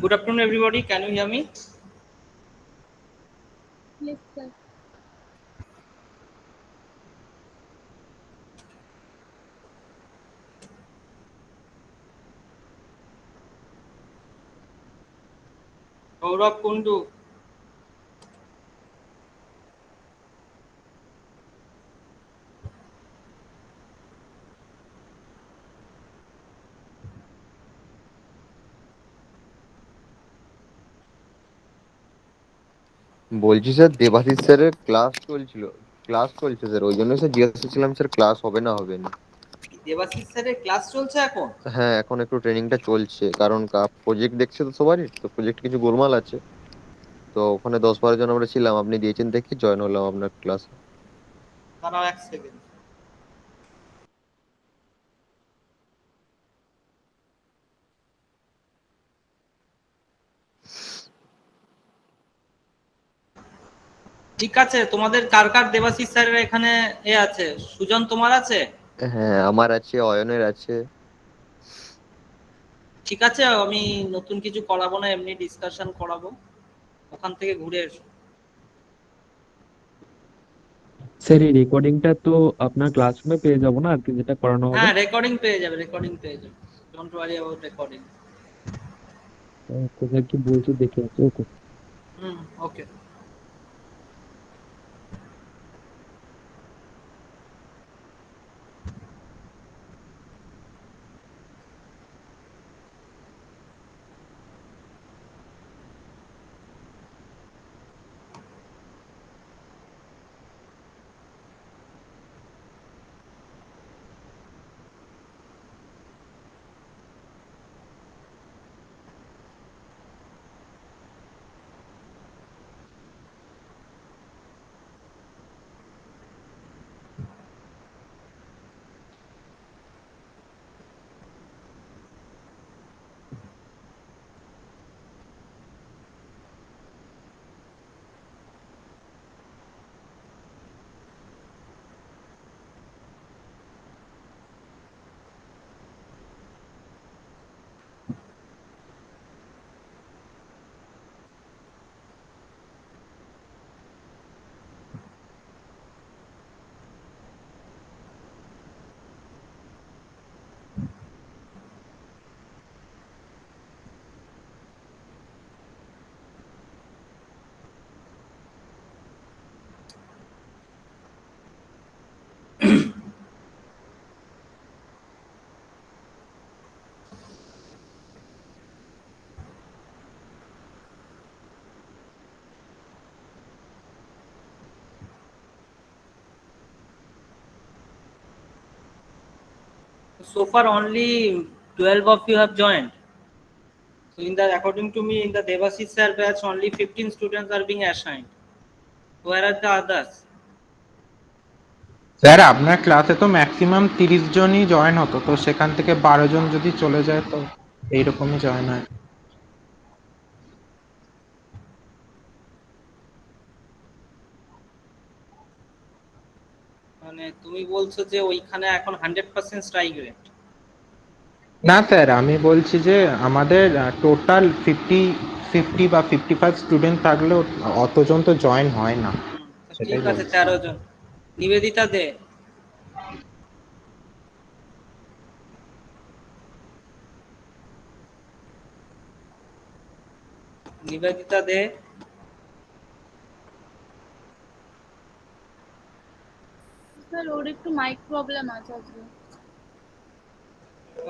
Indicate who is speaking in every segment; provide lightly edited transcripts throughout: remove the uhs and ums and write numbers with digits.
Speaker 1: Good afternoon, everybody. Can you hear me?
Speaker 2: Yes, sir.
Speaker 1: Gaurav Kundu.
Speaker 3: বলছি sir, Debashis স্যারের class চলছে sir, ওই জন্য স্যার জিজ্ঞাসা ছিলাম স্যার ক্লাস হবে না হবে না।
Speaker 1: দেবাশিস স্যারের ক্লাস চলছে এখন?
Speaker 3: হ্যাঁ, এখন একটু ট্রেনিংটা চলছে, কারণ প্রজেক্ট দেখছে তো সবারই, তো প্রজেক্ট কিছু গোলমাল আছে। তো ওখানে 10-12 জন আমরা ছিলাম, আপনি দিয়েছেন দেখে জয়েন হলাম আপনার ক্লাসে।
Speaker 1: দাঁড়াও এক সেকেন্ড। ঠিক আছে, তোমাদের কার কার দেবাশিস স্যারের এখানে আছে? সুজন তোমার আছে?
Speaker 3: হ্যাঁ, আমার আছে, অয়নের আছে।
Speaker 1: ঠিক আছে, আমি নতুন কিছু করাবো না, এমনি ডিসকাশন করাবো। ওখান থেকে ঘুরে এসো।
Speaker 4: স্যার এই রেকর্ডিংটা তো আপনার ক্লাসরুমে পেয়ে যাবো না আর কি, যেটা করানো হবে?
Speaker 1: হ্যাঁ, রেকর্ডিং পেয়ে যাবে, রেকর্ডিং পেয়ে যাবে। Don't worry about recording.
Speaker 4: কোথায় কি বলছি দেখে আছে। ওকে।
Speaker 1: ওকে। So far only 12 of you have joined. So in the, according to me, in the Devashish sir batch, only 15 students are being assigned. Where are the others?
Speaker 5: Sir আপনার ক্লাসে তো maximum 30 জনই join হতো, তো সেখান থেকে 12 জন যদি চলে যায় তো এইরকমই জয়েন হয়।
Speaker 1: মানে তুমি বলছো যে ওইখানে এখন 100% স্ট্রাইক রেট?
Speaker 5: না স্যার, আমি বলছি যে আমাদের টোটাল 50 বা 55 স্টুডেন্ট থাকলেও অতজন তো জয়েন হয় না,
Speaker 1: ঠিক
Speaker 5: সেটাই
Speaker 1: আছে,
Speaker 5: বলছি।
Speaker 1: 13 জন। নিবেদিতা দে। নিবেদিতা দে।
Speaker 2: স্যার ওর একটু মাইক প্রবলেম আছে আজকে।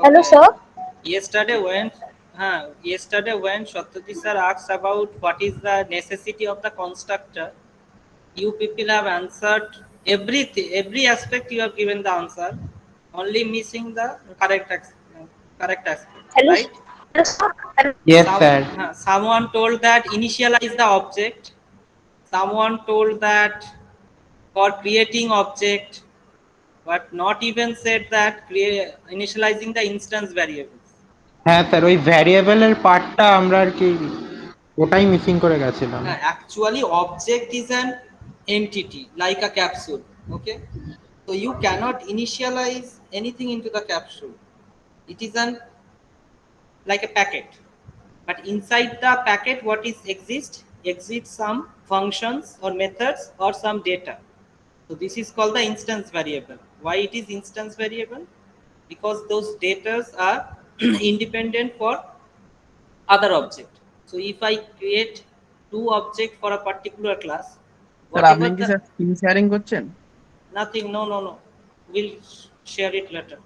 Speaker 6: Hello, sir.
Speaker 1: Yesterday when Satyajit sir asked about what is the necessity of the constructor, you people have answered everything, every aspect you have given the answer, only missing the correct aspect,
Speaker 6: Hello,
Speaker 1: right?
Speaker 6: hello, sir.
Speaker 5: Yes sir.
Speaker 1: Someone told that initialize the object, someone told that for creating object, but not even said that initializing the instance variables.
Speaker 5: হ্যাঁ sir, ওই ভ্যারিয়েবলের পার্টটা আমরা আর কি ওটাই missing করে গেছিলাম।
Speaker 1: Actually object is an entity like a capsule, okay? So you cannot initialize anything into the capsule. It is an like a packet. But inside the packet, what is exists some functions or methods or some data. So this is called the instance variable. Why it is instance variable? Because those data are independent for other object. So if I create two object for a particular class,
Speaker 6: sir আপনি
Speaker 1: whatever
Speaker 6: কি
Speaker 1: the
Speaker 6: sir screen sharing করছেন?
Speaker 1: nothing, no, we'll share it later.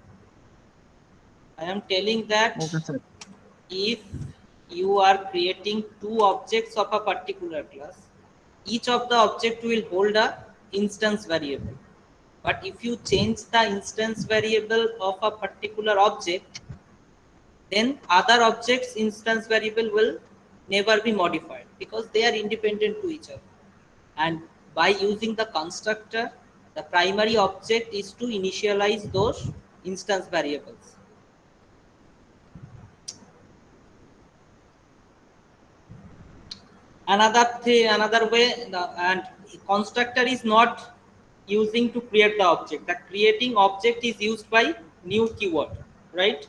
Speaker 1: I am telling that
Speaker 6: okay sir.
Speaker 1: if you are creating two objects of a particular class, each of the object will hold a instance variable. But if you change the instance variable of a particular object, then other objects instance variable will never be modified because they are independent to each other. And by using the constructor, the primary object is to initialize those instance variables. Another way, and constructor is not using to create the object. The creating object is used by new keyword, right?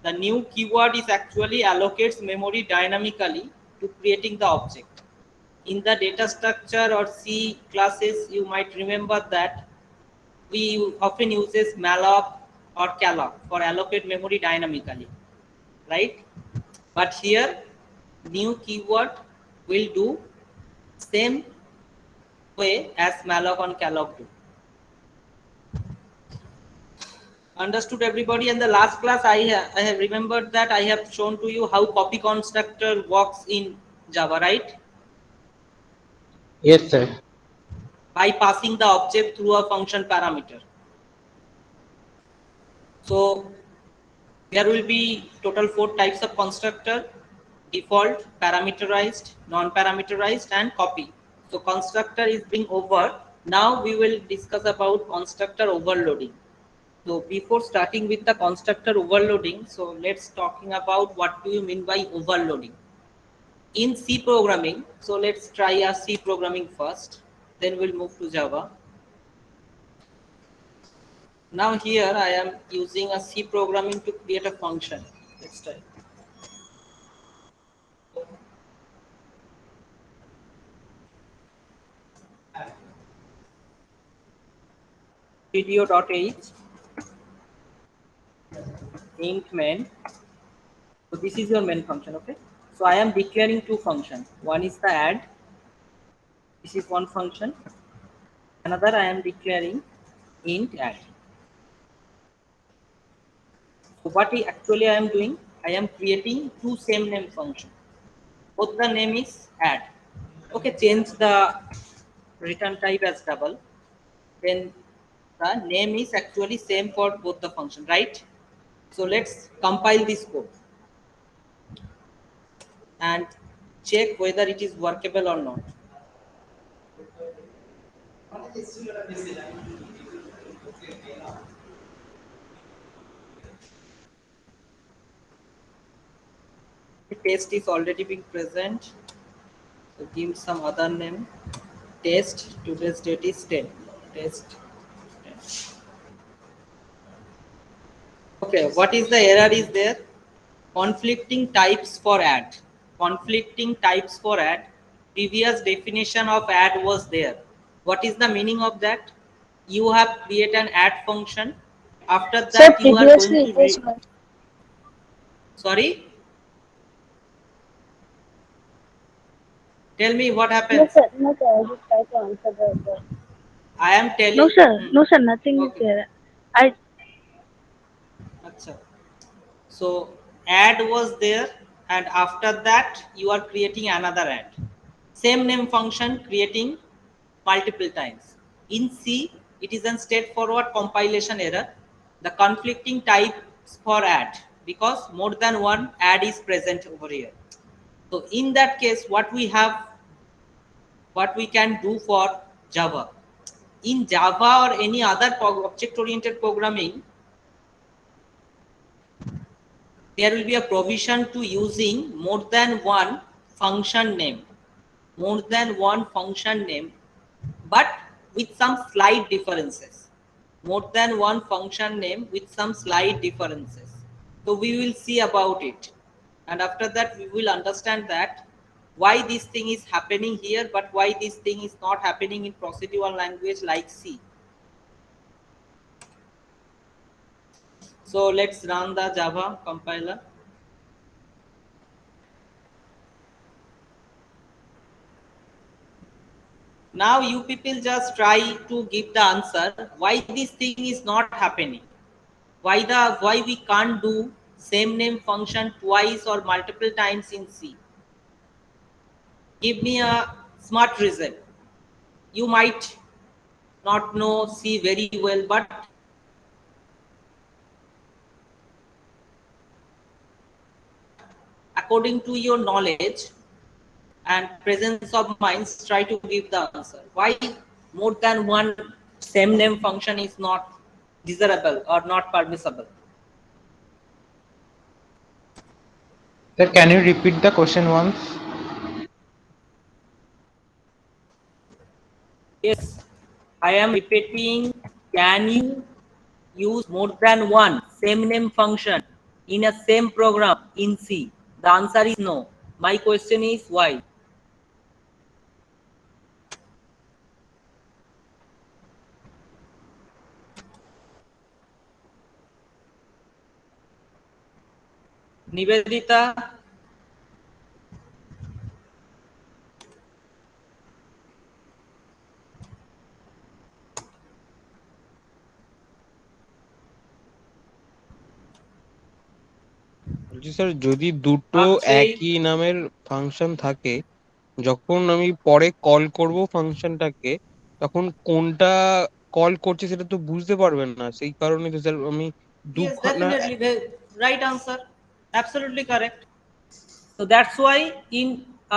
Speaker 1: The new keyword is actually allocates memory dynamically to creating the object. In the data structure or C classes, you might remember that we often uses malloc or calloc for allocate memory dynamically, right? But here new keyword will do same way as malloc and calloc do. Understood everybody? In the last class I have remembered that I have shown to you how copy constructor works in Java, right?
Speaker 5: Yes, sir.
Speaker 1: By passing the object through a function parameter. So there will be total 4 types of constructor: default, parameterized, non-parameterized, and copy. So constructor is being over. Now we will discuss about constructor overloading. So before starting with the constructor overloading, so let's talking about what do you mean by overloading in C programming. So let's try a C programming first, then we'll move to Java. Now here I am using a C programming to create a function. Let's try. Video.h int main. So this is your main function, okay? So I am declaring two functions. One is the add. This is one function. Another I am declaring int add. So what actually I am doing, I am creating two same name function. Both the name is add. Okay, change the return type as double. Then the name is actually same for both the function, right? So let's compile this code and check whether it is workable or not. The test is already being present. So give some other name. Test. Today's date is 10. Test. 10. Okay, what is the error is there? Conflicting types for add. Conflicting types for add. Previous definition of add was there. What is the meaning of that? You have created an add function. After that, you are going to sorry? Tell me what happened.
Speaker 2: No, sir. No, sir. I just try to answer the.
Speaker 1: I am telling.
Speaker 2: No, sir. No, sir. Nothing is
Speaker 1: Okay.
Speaker 2: there.
Speaker 1: Achha. So add was there, and after that you are creating another add. Same name function creating multiple times. In C, it is a straightforward compilation error. The conflicting types for add because more than one add is present over here. So in that case, what we can do for Java. In Java or any other object-oriented programming, there will be a provision to using more than one function name, but with some slight differences. More than one function name with some slight differences. So we will see about it. and after that we will understand that why this thing is happening here, but why this thing is not happening in procedural language like C. So let's run the Java compiler. Now you people just try to give the answer why this thing is not happening. Why we can't do same name function twice or multiple times in C. Give me a smart reason. You might not know C very well, but according to your knowledge and presence of mind, try to give the answer. Why more than one same name function is not desirable or not permissible?
Speaker 5: Sir, can you repeat the question once?
Speaker 1: Yes, I am repeating. Can you use more than one same name function in a same program in C? The answer is no. My question is why? Nivedita,
Speaker 7: বলছি sir, যদি দুটো
Speaker 1: Akshay,
Speaker 7: একই নামের function থাকে, যখন আমি পরে call করব ফাংশনটাকে, তখন কোনটা কল করছে সেটা তো বুঝতে পারবেন না। সেই কারণে তো স্যার আমি
Speaker 1: yes,
Speaker 7: দুখানা
Speaker 1: definitely the right answer. Absolutely correct. So that's why in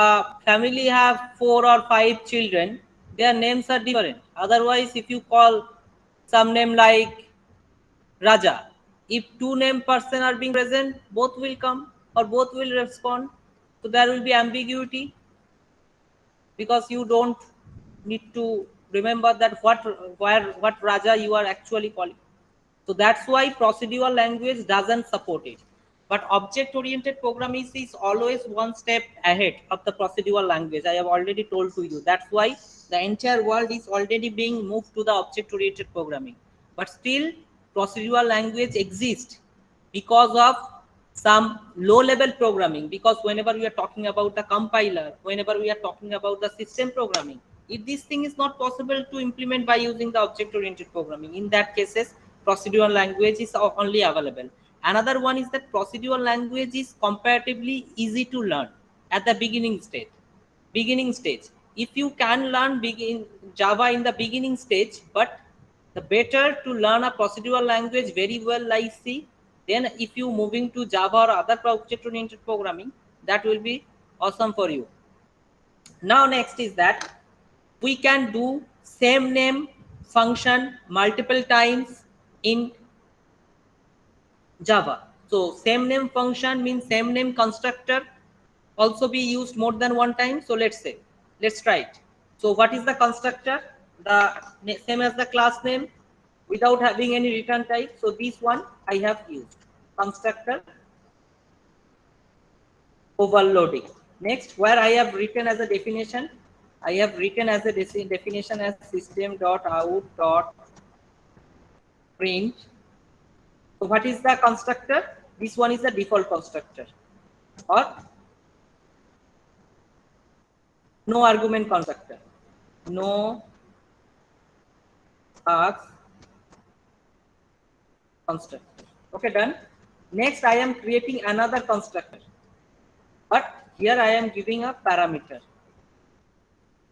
Speaker 1: a family have 4 or 5 children, their names are different. Otherwise, if you call some name like Raja, if two name person are being present, both will come or both will respond. So there will be ambiguity, because you don't need to remember that what Raja you are actually calling. So that's why procedural language doesn't support it. But object oriented programming is always one step ahead of the procedural language. I have already told to you. That's why the entire world is already being moved to the object oriented programming. But still procedural language exists because of some low level programming, because whenever we are talking about the compiler, whenever we are talking about the system programming, if this thing is not possible to implement by using the object oriented programming, in that cases procedural language is only available. Another one is that procedural language is comparatively easy to learn at the beginning stage. If you can learn begin Java in the beginning stage, but the better to learn a procedural language very well like C. Then if you moving to Java or other object oriented programming, that will be awesome for you. Now next is that we can do same name function multiple times in Java. So same name function means same name constructor also be used more than one time. So let's try it. So what is the constructor? The same as the class name without having any return type. So this one I have used, constructor overloading. Next, where I have written as a definition, I have written as a definition as system.out.print. So what is the constructor? This one is the default constructor, or no argument constructor. No args constructor. Okay, done. Next, I am creating another constructor, but here I am giving a parameter.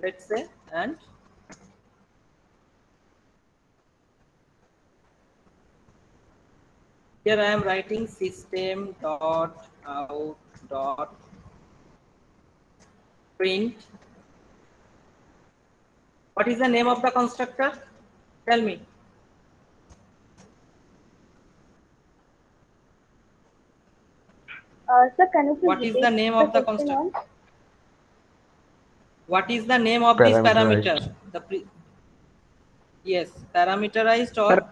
Speaker 1: Let's say, and here I am writing system.out.print. What is the name of the constructor? Tell me.
Speaker 2: Sir, can you please
Speaker 1: What is the
Speaker 2: repeat
Speaker 1: name of the
Speaker 2: question
Speaker 1: constructor?
Speaker 2: once?
Speaker 1: What is the name of this parameter?
Speaker 6: Parameterized.
Speaker 1: Yes, parameterized
Speaker 6: Sir,
Speaker 1: or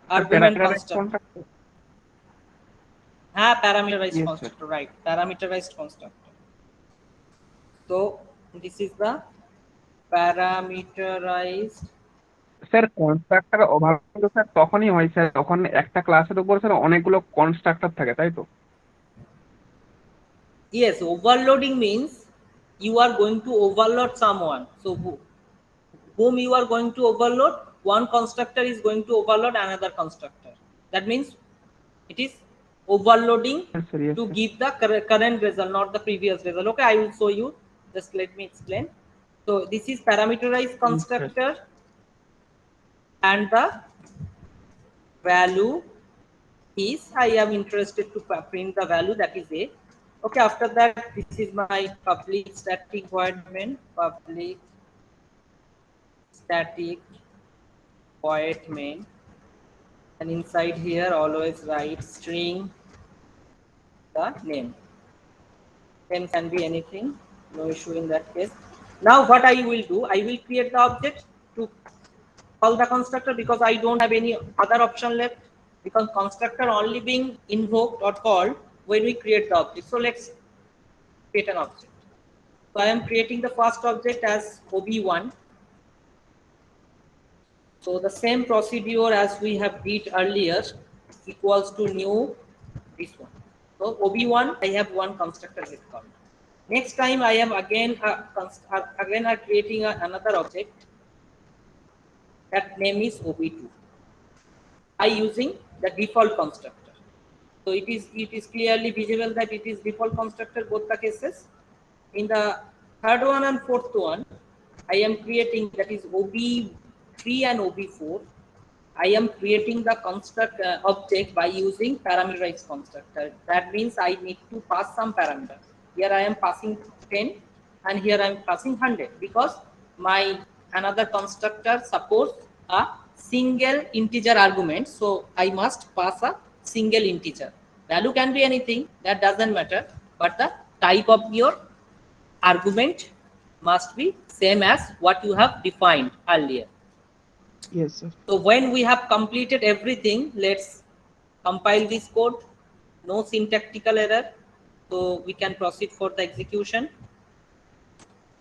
Speaker 1: argument
Speaker 6: parameterized
Speaker 1: constructor. হ্যাঁ parameterized
Speaker 6: Yes, sir.
Speaker 1: Constructor, right, parameterized constructor. তো this is the parameterized.
Speaker 6: Sir constructor overload sir তখনই হয় sir, তখন একটা ক্লাসের উপর sir অনেকগুলো constructor থাকে, তাই তো?
Speaker 1: Yes, overloading means you are going to overload someone. So whom you are going to overload? One constructor is going to overload another constructor. That means it is overloading
Speaker 6: Yes, sir. Yes,
Speaker 1: to
Speaker 6: sir.
Speaker 1: give the current result, not the previous result. Okay, I will show you. Just let me explain. So this is parameterized constructor, and the value is, I am interested to print the value, that is a. Okay, after that, this is my public static void main, public static void main, and inside here always write string the name. Name can be anything, no issue in that case. Now what I will do, I will create the object to call the constructor, because I don't have any other option left, because constructor only being invoked or called when we create the object. So let's create an object. So I am creating the first object as ob1. So the same procedure as we have did earlier, equals to new this one. So ob1, I have one constructor get called. Next time I am again creating another object, that name is ob2, by using the default constructor. So it is clearly visible that it is default constructor both the cases. In the third one and fourth one, I am creating, that is ob3 and ob4. I am creating the construct object by using parameterized constructor. That means I need to pass some parameter. Here I am passing 10, and here I am passing 100, because my another constructor supports a single integer argument. So I must pass a single integer. Value can be anything, that doesn't matter, but the type of your argument must be same as what you have defined earlier.
Speaker 6: Yes, sir.
Speaker 1: So when we have completed everything, let's compile this code. No syntactical error, so we can proceed for the execution.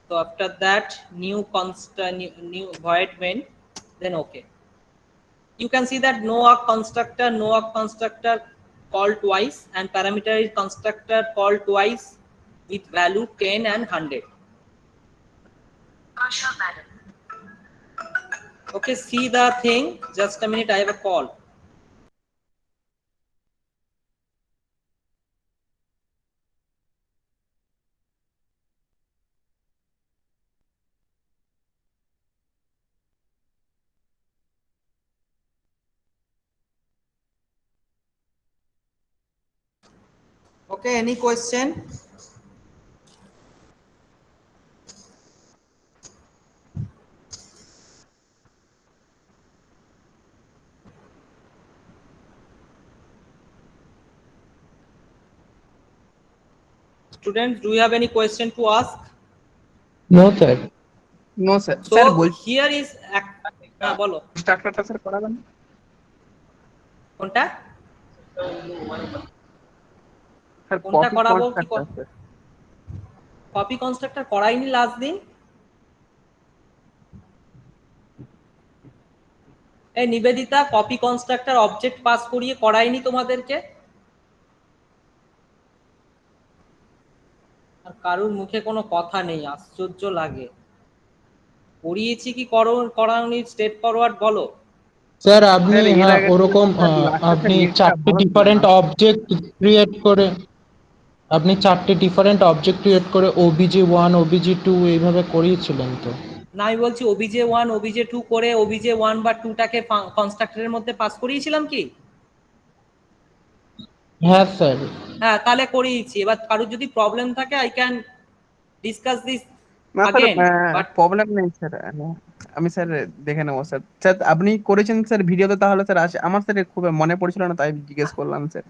Speaker 1: So after that, new constant, new void main, then okay. You can see that no constructor called twice, and parameterized constructor called twice with value 10 and 100. Okay, see the thing. Just a minute, I have a call. Okay, any question? Students, do you have any question to ask?
Speaker 5: No, sir.
Speaker 6: No sir.
Speaker 1: So
Speaker 6: sir বলছি
Speaker 1: here is বলো
Speaker 6: কনস্ট্রাক্টরটা sir করাবেন?
Speaker 1: কোনটা
Speaker 6: sir
Speaker 1: কোনটা
Speaker 6: copy
Speaker 1: করাবো? কি
Speaker 6: constructor sir.
Speaker 1: Copy constructor করাইনি last দিন? এই Nivedita, copy constructor object pass করিয়ে করাইনি তোমাদেরকে? আর কারুর মুখে কোনো কথা নেই, আশ্চর্য লাগে। করিয়েছি কি করাওনি, স্টেট ফরওয়ার্ড বলো।
Speaker 5: স্যার আপনি
Speaker 6: স্যার এর আগে
Speaker 5: ওরকম
Speaker 6: স্যার লাস্টে
Speaker 5: আপনি
Speaker 6: নেটটা
Speaker 5: চারটে
Speaker 6: ভালো ছিল
Speaker 5: ডিফারেন্ট
Speaker 6: না।
Speaker 5: অবজেক্ট ক্রিয়েট করে OBJ1 OBJ2 এইভাবে করিয়েছিলেন তো?
Speaker 1: না, আমি বলছি obj1 obj2 করে obj1 বা 2টাকে কনস্ট্রাক্টরের মধ্যে পাস করিয়েছিলাম কি?
Speaker 5: হ্যাঁ স্যার।
Speaker 1: হ্যাঁ, তাহলে করিয়েছি। এবার কারোর যদি প্রবলেম থাকে, আই ক্যান ডিসকাস দিস
Speaker 6: না স্যার
Speaker 1: again, but
Speaker 6: প্রবলেম নেই স্যার, আমি স্যার দেখে নেবো স্যার। স্যার আপনি করেছেন স্যার ভিডিওতে, তাহলে স্যার আছে আমার স্যার খুব মনে পড়ছিল না, তাই জিজ্ঞেস করলাম স্যার।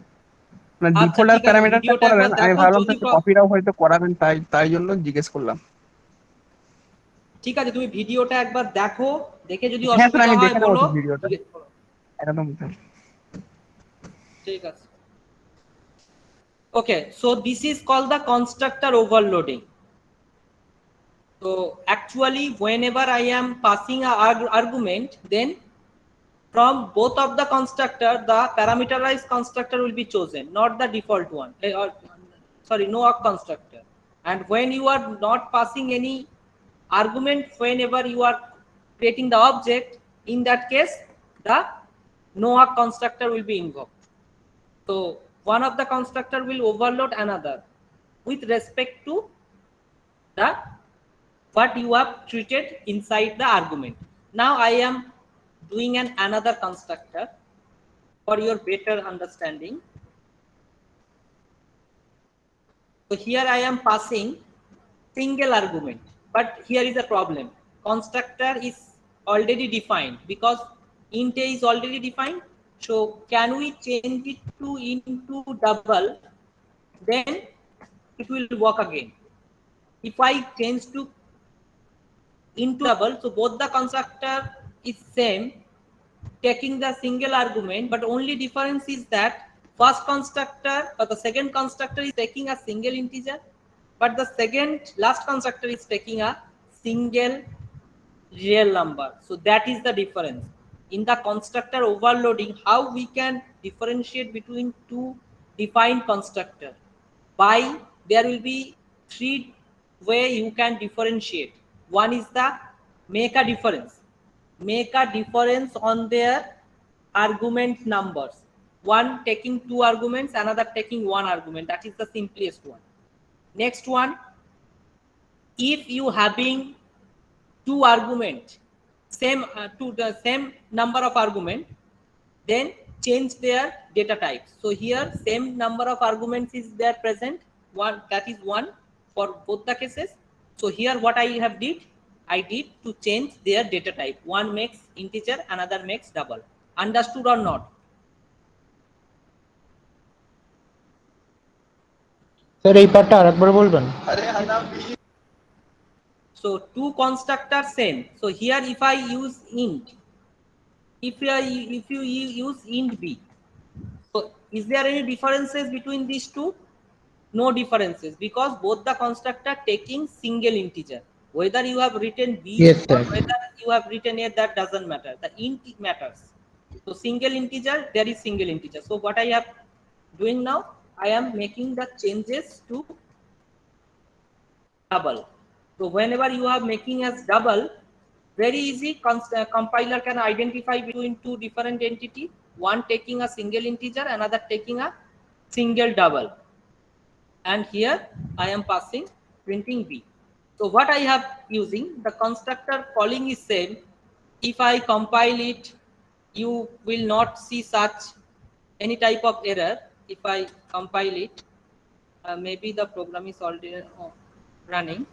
Speaker 6: মানে
Speaker 1: আচ্ছা
Speaker 6: ডিফল্ট আর
Speaker 1: ঠিক আছে,
Speaker 6: প্যারামিটারটা
Speaker 1: ভিডিওটা
Speaker 6: করাবেন,
Speaker 1: একবার
Speaker 6: আমি
Speaker 1: দেখো,
Speaker 6: ভাবলাম
Speaker 1: যদি
Speaker 6: স্যার কপিটাও হয়তো করাবেন, তাই জন্য জিজ্ঞেস করলাম।
Speaker 1: ঠিক আছে, তুমি ভিডিওটা একবার দেখো, দেখে যদি
Speaker 6: হ্যাঁ স্যার
Speaker 1: অসুবিধা
Speaker 6: আমি
Speaker 1: হয়
Speaker 6: দেখে নেবো
Speaker 1: বলো।
Speaker 6: ভিডিওটা, একদম স্যার।
Speaker 1: ঠিক আছে। Okay, so this is called the constructor overloading. So actually, whenever I am passing a argument, then from both of the constructor, the parameterized constructor will be chosen, not the default one. Or sorry, no arg constructor. And when you are not passing any argument, whenever you are creating the object, in that case, the no arg constructor will be invoked. So one of the constructor will overload another with respect to the what you have treated inside the argument. Now I am doing another constructor for your better understanding. So here I am passing single argument, but here is a problem. Constructor is already defined because int a is already defined. So can we change it to into double? Then it will work again. If I change to into double, so both the constructor is same, taking the single argument, but only difference is that first constructor or the second constructor is taking a single integer, but the second last constructor is taking a single real number. So that is the difference. In the constructor overloading, how we can differentiate between two defined constructor? By there will be three way you can differentiate. One is the make a difference. Make a difference on their argument numbers. One taking two arguments, another taking one argument. That is the simplest one. Next one, if you having two argument, same to the same number of argument, then change their data types. So here same number of arguments is there present, one, that is one for both the cases. So here what I have did, I did to change their data type. One makes integer, another makes double. Understood or not?
Speaker 5: Sir এই পার্টটা আরেকবার বলবেন?
Speaker 1: So two constructors same. So here if I use int, if you use int b, so is there any differences between these two? No differences, because both the constructor taking single integer. Whether you have written b
Speaker 5: Yes,
Speaker 1: or
Speaker 5: sir.
Speaker 1: whether you have written a, that doesn't matter. The int matters. So single integer, there is single integer. So what I am doing now, I am making the changes to double. So whenever you are making as double, very easy, compiler can identify between two different entity, one taking a single integer, another taking a single double. And here I am passing printing b. So what I have using, the constructor calling is same. If I compile it, you will not see such any type of error. If I compile it, maybe the program is already running.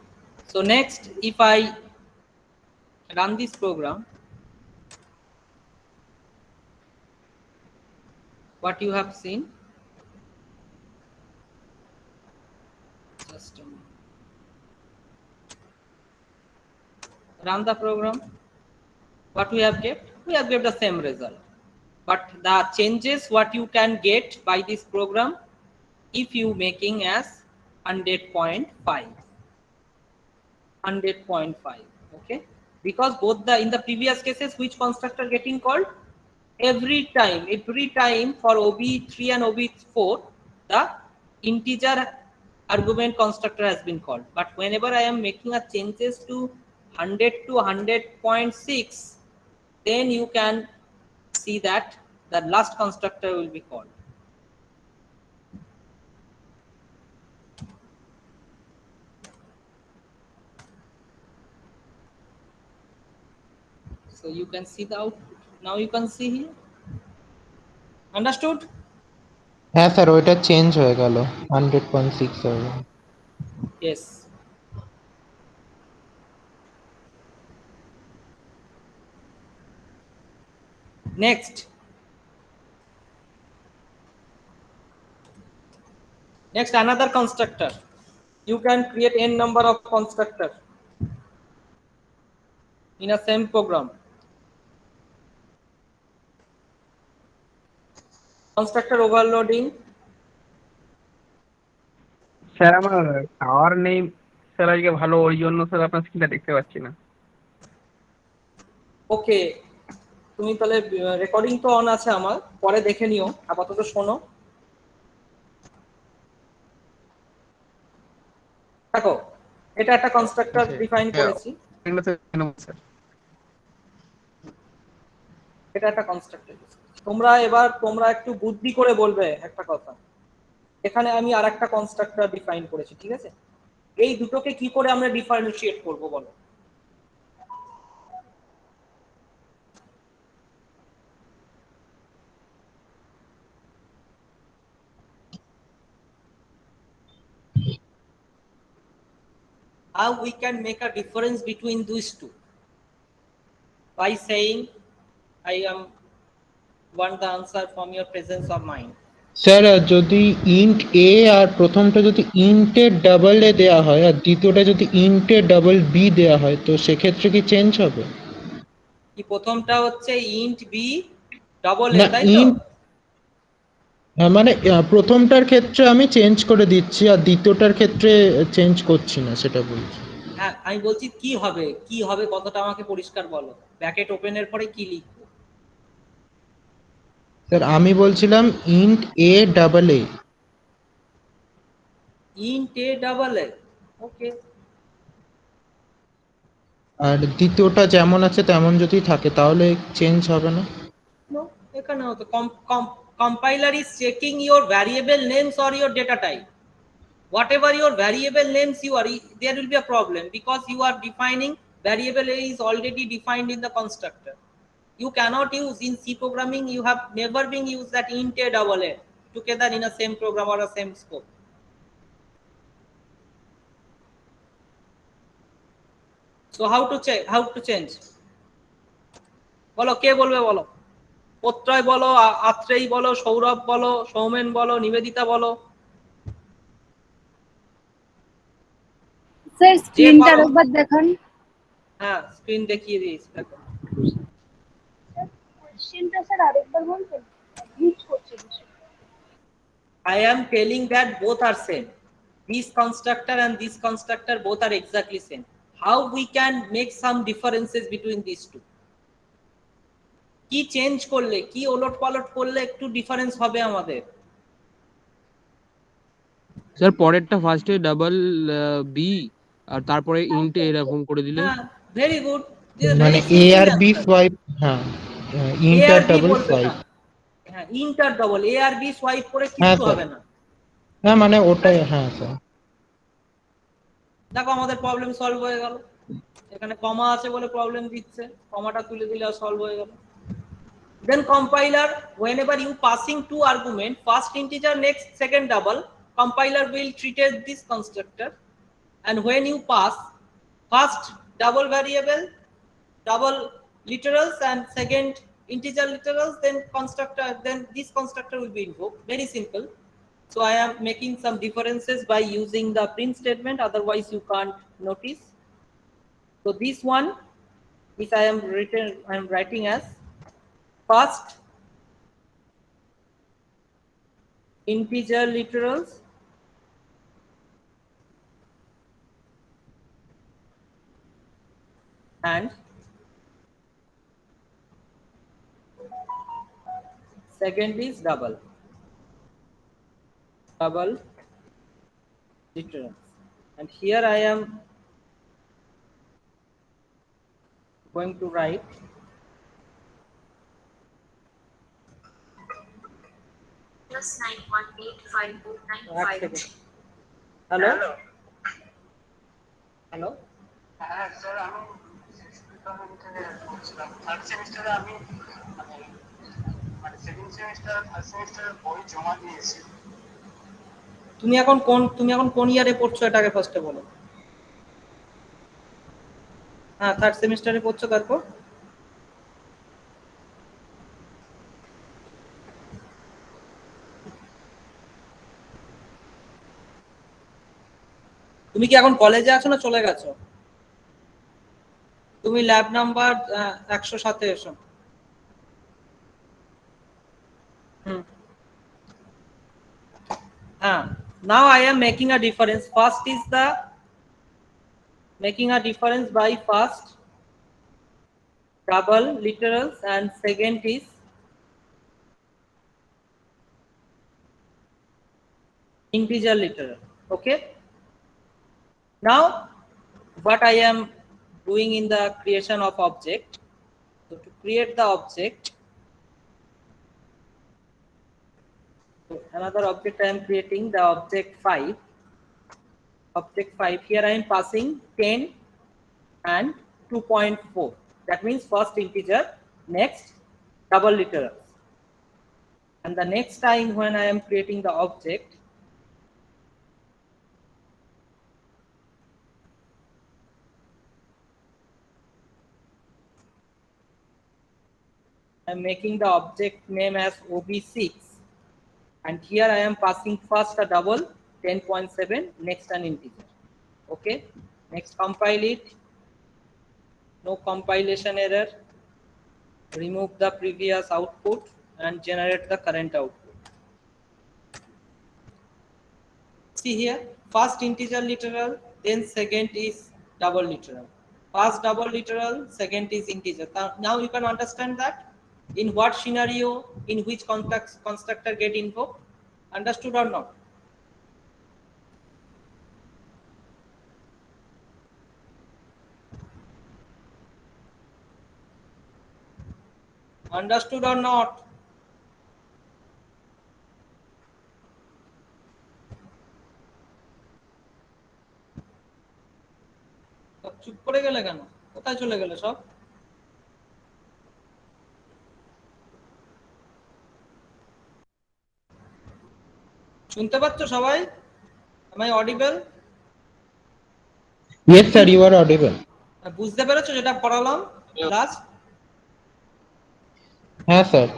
Speaker 1: So next, if I run this program, what you have seen, just a minute. Run the program. What we have kept? We have kept the same result. But the changes what you can get by this program, if you making as 100.5. 100.5. Okay, because both the in the previous cases, which constructor getting called? Every time for OB3 and OB4, the integer argument constructor has been called. But whenever I am making a changes to 100 to 100.6, then you can see that the last constructor will be called. So you can see the output. Now you can see here. Understood?
Speaker 5: হ্যাঁ sir, ওইটা change হয়ে গেল, 100.6 হয়ে গেল।
Speaker 1: Yes. Next. Next, another constructor. You can create n number of constructor in a same program. Constructor overloading.
Speaker 6: Sir আমার tower নেই sir আজকে ভালো, ওই জন্য স্যার আপনার স্ক্রিনটা দেখতে পাচ্ছি না।
Speaker 1: ওকে, তুমি তাহলে রেকর্ডিং তো অন আছে আমার, পরে দেখে নিও, আপাতত শোনো। দেখো, এটা একটা কনস্ট্রাক্টর ডিফাইন করেছি,
Speaker 6: স্যার
Speaker 1: এটা একটা কনস্ট্রাক্টর। তোমরা একটু বুদ্ধি করে বলবে একটা কথা। এখানে আমি আরেকটা কনস্ট্রাক্টর ডিফাইন করেছি, ঠিক আছে? এই দুটোকে কি করে আমরা ডিফারেন্সিয়েট করব বলো? How we can make a difference between these two? By saying, I want the answer from your presence of mind.
Speaker 5: Sir যদি ইন্ট এ আর প্রথমটা যদি ইন্টের ডাবল এ দেওয়া হয় আর দ্বিতীয়টা যদি ইন্টের ডাবল বি দেওয়া হয়, তো সেক্ষেত্রে কি চেঞ্জ হবে?
Speaker 1: কি প্রথমটা হচ্ছে int b ডাবল এ,
Speaker 5: না,
Speaker 1: তাই তো?
Speaker 5: ইন্ট মানে প্রথমটার ক্ষেত্রে আমি চেঞ্জ করে দিচ্ছি আর দ্বিতীয়টার ক্ষেত্রে চেঞ্জ করছি না, সেটা বলছি।
Speaker 1: হ্যাঁ, আমি বলছি কি হবে, কি হবে কথাটা আমাকে পরিষ্কার বলো। ব্র্যাকেট ওপেনের পরে কি লিখবো?
Speaker 5: স্যার আমি বলছিলাম int a double a.
Speaker 1: int a double a, okay.
Speaker 5: আর দ্বিতীয়টা যেমন আছে তেমন যদি থাকে তাহলে চেঞ্জ হবে না?
Speaker 1: No, এখানে তো compiler is checking your variable names or your data type. Whatever your variable names you are, there will be a problem because you are defining variable a is already defined in the constructor. You cannot use in C programming, you have never been used that int a double a together in a same program or a same scope. So how to change? বলো, কে বলবে বলো? প্রত্যয় বলো, আত্রেয়ী বলো, সৌরভ বলো, সৌমেন বলো, নিবেদিতা বলো।
Speaker 2: Sir স্ক্রিনটা একবার দেখান।
Speaker 1: হ্যাঁ, স্ক্রিন দেখিয়ে দিয়েছি, দেখো।
Speaker 2: কোশ্চেনটা স্যার আরেকবার বলবেন? মিস করছি কিছু।
Speaker 1: I am telling that both are same. This constructor and this constructor both are exactly same. How we can make some differences between these two? কি চেঞ্জ করলে, কি ওলট পালট করলে একটু ডিফারেন্স হবে আমাদের?
Speaker 7: স্যার পরেরটা ফার্স্টে ডাবল বি আর তারপরে ইন্টে এরকম করে দিলে।
Speaker 1: হ্যাঁ, ভেরি গুড।
Speaker 5: মানে এ আর বি সোয়াইপ, হ্যাঁ ইন্ট আর ডাবল সোয়াইপ।
Speaker 1: হ্যাঁ, ইন্টার ডাবল এ আর বি সোয়াইপ করে
Speaker 5: হ্যাঁ
Speaker 1: কিছু
Speaker 5: স্যার,
Speaker 1: হবে না।
Speaker 5: হ্যাঁ মানে ওটাই, হ্যাঁ স্যার।
Speaker 1: দেখো আমাদের প্রবলেম সলভ হয়ে গেল। এখানে কমা আছে বলে প্রবলেম দিচ্ছে, কমাটা তুলে দিলে সলভ হয়ে গেল। Then compiler, whenever you passing two argument, first integer next second double, compiler will treat this constructor, and when you pass first double variable, double literals and second integer literals, then this constructor will be invoked. Very simple. So I am making some differences by using the print statement, otherwise you can't notice. So this one, which I am writing as first integer literals and second is double literals, and here I am going to write +9185495. Hello? Hello?
Speaker 8: হ্যাঁ sir, আমি third সেমিস্টারে আমি second semester third সেমিস্টারের বই জমা দিয়েছি।
Speaker 1: তুমি এখন কোন ইয়ারে পড়ছো, এটাকে ফার্স্টে বলো। হ্যাঁ, থার্ড সেমিস্টারে পড়ছো। তারপর তুমি কি এখন কলেজে আছো না চলে গেছো? তুমি ল্যাব নাম্বার 107-এ এসো। হ্যাঁ, Now I am making a difference. First is the making a difference by first double literals and second is integer literal. Okay. Now what I am doing in the creation of object. So to create the object, so another object I am creating, the object 5. Object 5, here I am passing 10 and 2.4. That means first integer, next double literals. And the next time when I am creating the object, I am making the object name as OB6. And here I am passing first a double 10.7, next an integer. Okay, next compile it. No compilation error. Remove the previous output and generate the current output. See here, first integer literal, then second is double literal. First double literal, second is integer. Now you can understand that in what scenario, in which constructor get invoked. Understood or not? Understood or not? চুপ করে গেলে কেন? কোথায় চলে গেলে সব? শুনতে পাচ্ছ সবাই? Am I audible?
Speaker 5: Yes, sir, you are audible.
Speaker 1: বুঝতে পেরেছো যেটা পড়ালাম লাস্ট?
Speaker 5: হ্যাঁ sir.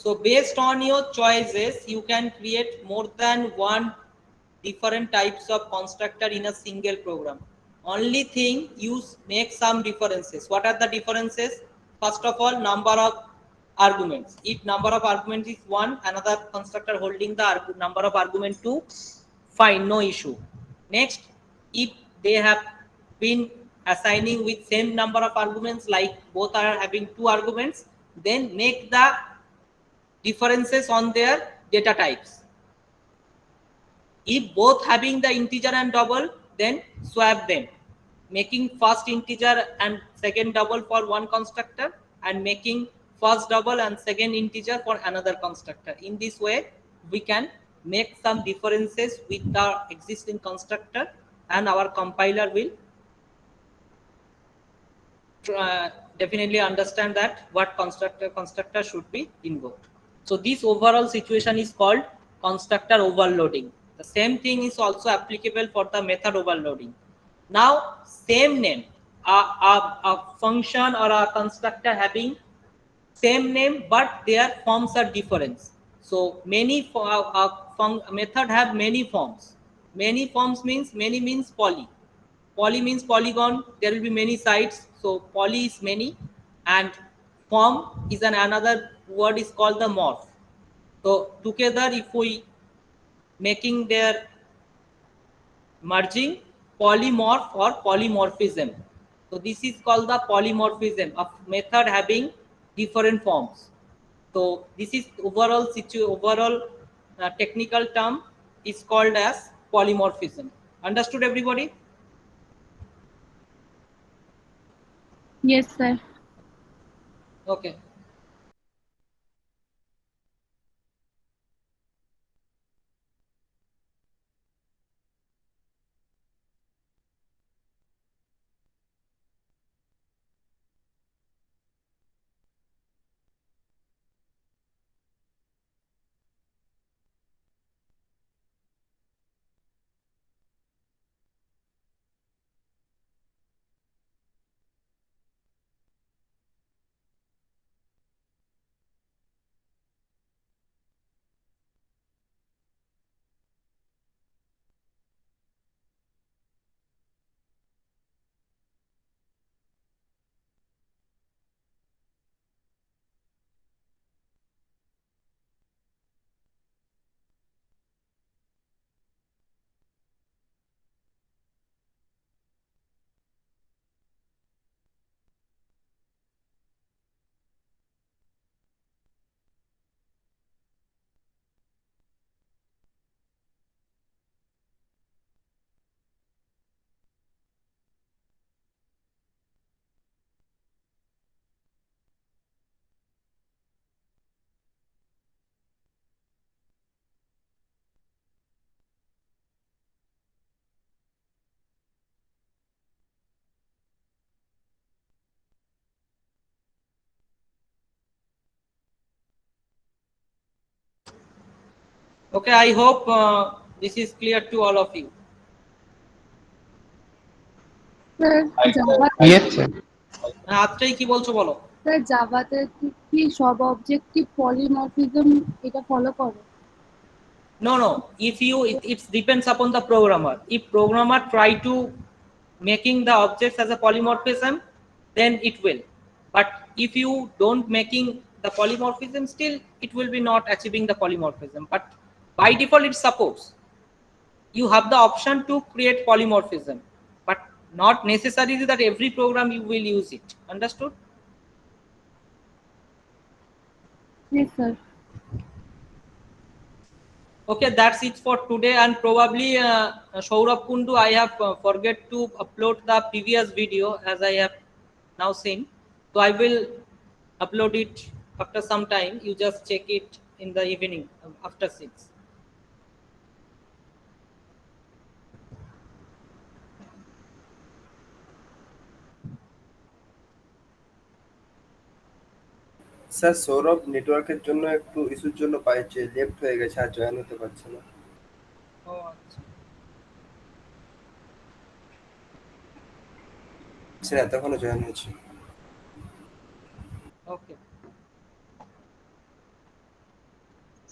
Speaker 1: So based on your choices, you can create more than one different types of constructor in a single program. Only thing, you make some differences. What are the differences? First of all, number of arguments. If number of arguments is 1, another constructor holding the number of argument 2, fine, no issue. Next, if they have been assigning with same number of arguments, like both are having 2 arguments, then make the differences on their data types. If both having the integer and double, then swap them, making first integer and second double for one constructor and making first double and second integer for another constructor. In this way, we can make some differences with the existing constructor and our compiler will definitely understand that what constructor should be invoked. So this overall situation is called constructor overloading. The same thing is also applicable for the method overloading. Now same name, a function or a constructor having same name but their forms are different. So many method have many forms. Many forms means, many means poly. Poly means polygon, there will be many sides, so poly is many, and form is another word is called the morph. So together if we making their merging, polymorph or polymorphism. So this is called the polymorphism of method having different forms. So this is overall technical term is called as polymorphism. Understood everybody?
Speaker 2: Yes, sir.
Speaker 1: Okay. Okay, I hope this is clear to all of you.
Speaker 2: Sir জাভাতে
Speaker 5: yes sir.
Speaker 1: Atrai কি বলছো বলো?
Speaker 2: Sir জাভাতে কি সব objective polymorphism এটা follow করে?
Speaker 1: No, it depends upon the programmer. If programmer try to making the objects as a polymorphism, then it will. But if you don't making the polymorphism, still it will be not achieving the polymorphism. But by default it supports. You have the option to create polymorphism, but not necessarily that every program you will use it. Understood?
Speaker 2: Yes, sir.
Speaker 1: Okay, that's it for today. And probably Saurabh Kundu, I have forget to upload the previous video as I have now seen, so I will upload it after some time. You just check it in the evening after 6.
Speaker 9: Sir Sourav নেটওয়ার্কের জন্য একটু ইস্যুর জন্য পাইছে, left হয়ে গেছে, আর join হতে পারছে না।
Speaker 1: Oh, আচ্ছা।
Speaker 9: স্যার এতক্ষণে জয়েন হয়েছে।
Speaker 1: ওকে,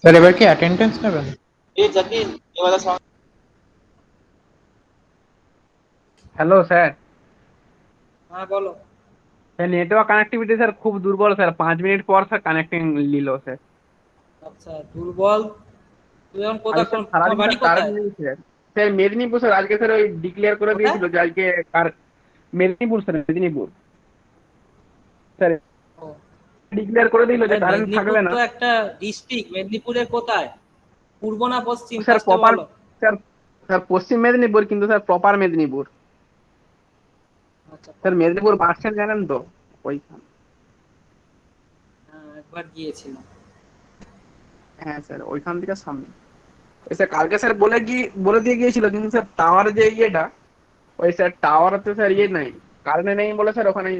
Speaker 5: স্যার এবার কি অ্যাটেন্ডেন্স নেবেন?
Speaker 6: Hello sir.
Speaker 1: হ্যাঁ বলো।
Speaker 6: স্যার নেটওয়ার্ক কানেক্টিভিটি স্যার খুব দুর্বল স্যার, 5 মিনিট পর স্যার কানেক্টিং নিল স্যার।
Speaker 1: আচ্ছা, দুর্বল। তুই এখন কোথায়, কোন
Speaker 6: সারাদিন
Speaker 1: বাড়ি
Speaker 6: স্যার
Speaker 1: কোথায়?
Speaker 6: নেই স্যার। স্যার মেদিনীপুর স্যার, আজকে স্যার ওই ডিক্লেয়ার করে
Speaker 1: কোথায়?
Speaker 6: দিয়েছিল যে আজকে মেদিনীপুর স্যার, মেদিনীপুর স্যার
Speaker 1: ও,
Speaker 6: ডিক্লেয়ার করে দিল যে কারেন্ট
Speaker 1: মেদিনীপুর
Speaker 6: থাকবে না
Speaker 1: তো একটা ডিস্ট্রিক্ট। মেদিনীপুরের কোথায়? পূর্ব না পশ্চিম?
Speaker 6: স্যার।
Speaker 1: ফার্স্টে
Speaker 6: প্রপার
Speaker 1: বলো।
Speaker 6: স্যার, স্যার পশ্চিম মেদিনীপুর, কিন্তু স্যার প্রপার মেদিনীপুর
Speaker 1: আচ্ছা,
Speaker 6: স্যার। মেদিনীপুর বাস স্ট্যান্ড জানেন তো, ওইখান।
Speaker 1: হ্যাঁ, একবার গিয়েছিলাম।
Speaker 6: হ্যাঁ স্যার, ওইখান থেকে সামনে। ওই স্যার কালকে স্যার বলে দিয়ে গিয়েছিল, কিন্তু স্যার টাওয়ার যে ইয়েটা, ওই স্যার টাওয়ারতে স্যার ইয়ে নাই, কারেন্ট নেই বলে স্যার ওখানে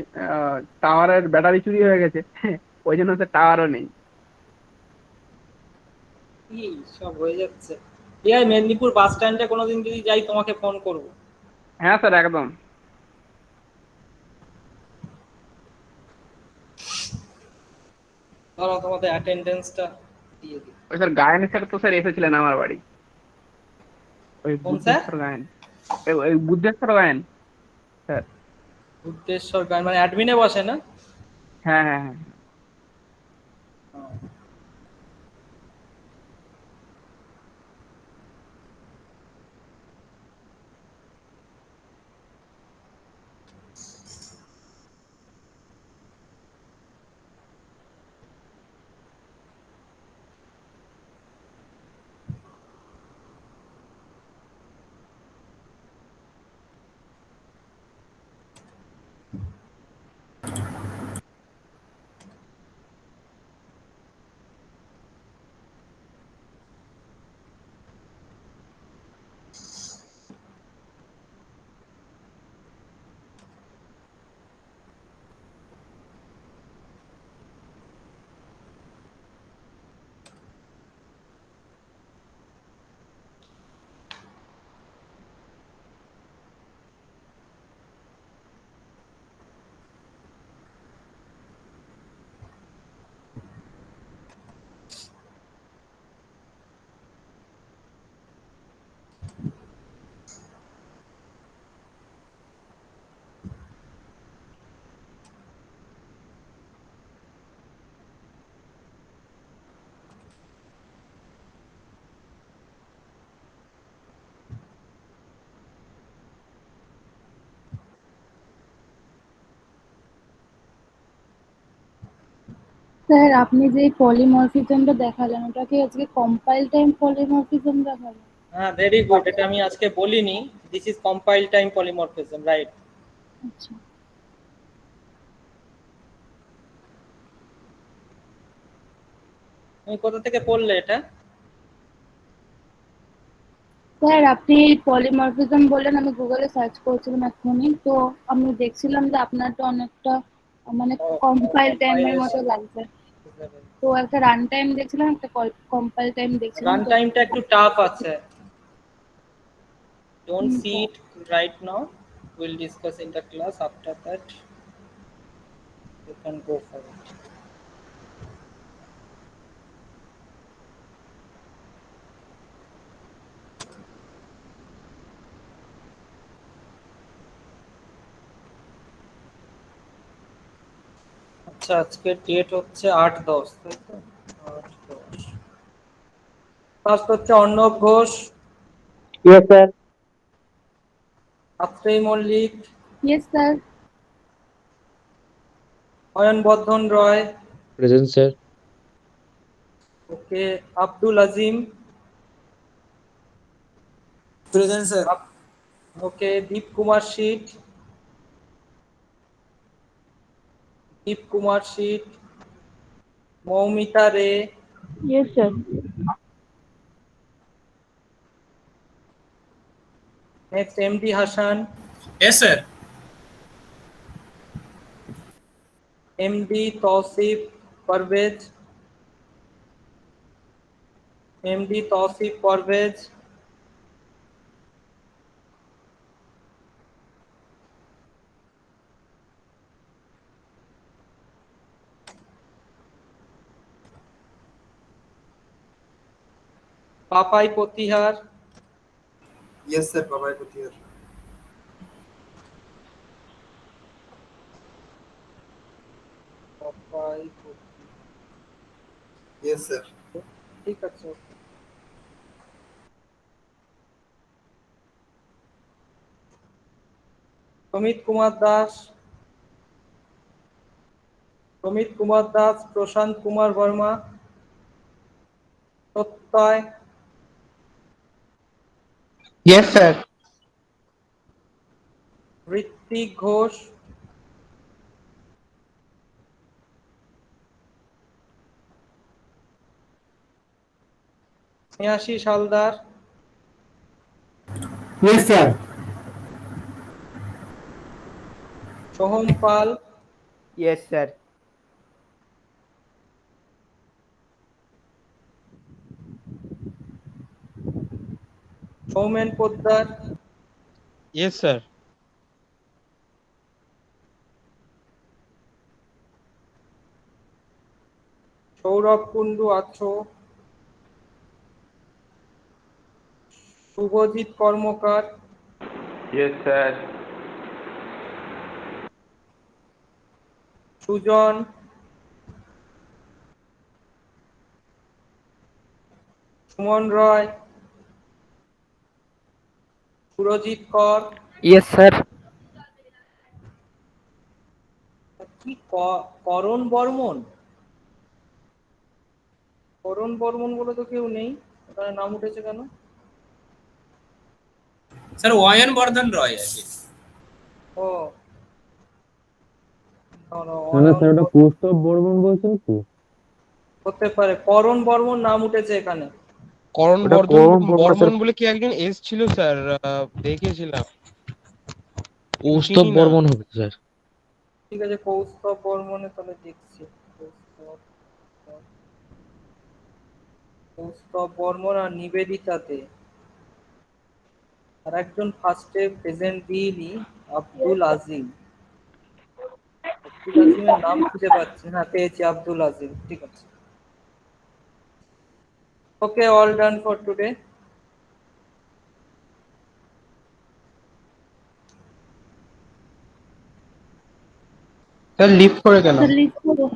Speaker 6: টাওয়ারের ব্যাটারি চুরি হয়ে গেছে, ওই জন্য স্যার টাওয়ারও নেই।
Speaker 1: কি সব হয়ে যাচ্ছে। এই মেদিনীপুর বাস স্ট্যান্ডে কোনোদিন যদি যাই তোমাকে ফোন করব।
Speaker 6: হ্যাঁ স্যার একদম।
Speaker 1: ধরো তোমাদের অ্যাটেন্ডেন্সটা দিয়ে দিই।
Speaker 6: ওই স্যার গায়েন স্যার তো স্যার এসেছিলেন আমার বাড়ি, ওই
Speaker 1: কোন স্যার?
Speaker 6: বুদ্ধেশ্বর গায়েন, ওই বুদ্ধেশ্বর গায়েন স্যার।
Speaker 1: বুদ্ধেশ্বর গান মানে অ্যাডমিনে বসে না?
Speaker 6: হ্যাঁ হ্যাঁ হ্যাঁ।
Speaker 2: স্যার আপনি যে পলিমরফিজমটা দেখালেন ওটা কি আজকে কম্পাইল টাইম পলিমরফিজম দেখালেন?
Speaker 1: হ্যাঁ, ভেরি গুড। এটা আমি আজকে বলিনি। This is compile time polymorphism, right?
Speaker 2: আচ্ছা
Speaker 1: তুমি কোথা থেকে পড়লে এটা?
Speaker 2: স্যার আপনি পলিমরফিজম বললেন, আমি গুগলে সার্চ করছিলাম এখনই, তো আমি দেখছিলাম যে আপনারটা অনেকটা মানে কম্পাইল টাইমের মতো লাগছে।
Speaker 1: লেভেল।
Speaker 2: তো একটা রান টাইম দেখছিলাম, একটা কম্পাইল টাইম দেখছিলাম।
Speaker 1: রান
Speaker 2: তো
Speaker 1: টাইমটা একটু টাফ আছে। Don't
Speaker 2: hmm,
Speaker 1: see it right now. We'll discuss in the class. After that, you can go for it. আচ্ছা, আজকের ডেট হচ্ছে 8/10, তাই তো? 8/10। ফার্স্ট হচ্ছে Arnab Ghosh,
Speaker 10: Yes, sir.
Speaker 1: Atreya Mallick,
Speaker 2: yes sir.
Speaker 1: Ayan Bardhan Roy,
Speaker 4: Present, sir.
Speaker 1: Okay, Abdul Azim,
Speaker 11: present sir.
Speaker 1: Okay, Deep Kumar Sheet, Moumita Ray,
Speaker 10: Yes, sir.
Speaker 1: Next MD Hasan,
Speaker 11: yes sir.
Speaker 1: MD Tousif Parvez, Papai Pratihar,
Speaker 9: yes sir, Babai Pratihar. Yes sir.
Speaker 1: ঠিক আছে। সমিত কুমার দাস, প্রশান্ত Kumar Varma, Pratyay,
Speaker 5: Yes, sir.
Speaker 1: Ritwik Ghosh, Snehasish Haldar,
Speaker 10: Yes, sir.
Speaker 1: Soham Pal,
Speaker 10: Yes, sir.
Speaker 1: Soumen Poddar,
Speaker 7: yes sir.
Speaker 1: Sourav Kundu আছো, Subhajit Karmakar,
Speaker 6: yes sir.
Speaker 1: Sujan, Suman Roy, Surajit Kar,
Speaker 10: Yes, sir.
Speaker 1: কি করণ বর্মন বলে তো কেউ নেই, ওখানে নাম উঠেছে কেন?
Speaker 11: স্যার অয়ন বর্ধন রয় আছে।
Speaker 1: ও
Speaker 4: না স্যার, ওটা কৌস্তব বর্মন বলছেন কি?
Speaker 1: হতে পারে, করণ বর্মন নাম উঠেছে এখানে।
Speaker 7: করণ
Speaker 4: ওটা
Speaker 7: বর্ধন
Speaker 4: করণ বর্মন,
Speaker 7: বর্মন
Speaker 4: স্যার।
Speaker 7: বলে কি একজন এসেছিল স্যার, দেখেছিলাম।
Speaker 4: কৌস্তব
Speaker 7: চিনি না।
Speaker 4: বর্মন হবে স্যার।
Speaker 1: ঠিক আছে, কৌস্তব বর্মনে তাহলে দেখছি। কৌস্তব বর্মন আর নিবেদিতাতে আর একজন ফার্স্টে প্রেজেন্ট দিইনি, আব্দুল আজিম। আব্দুল আজিমের নাম খুঁজে পাচ্ছি না, পেয়েছি আব্দুল আজিম, ঠিক আছে। Okay, all done for today.
Speaker 5: Sir leave করে গেলাম।
Speaker 2: স্যার লিস্ট করো।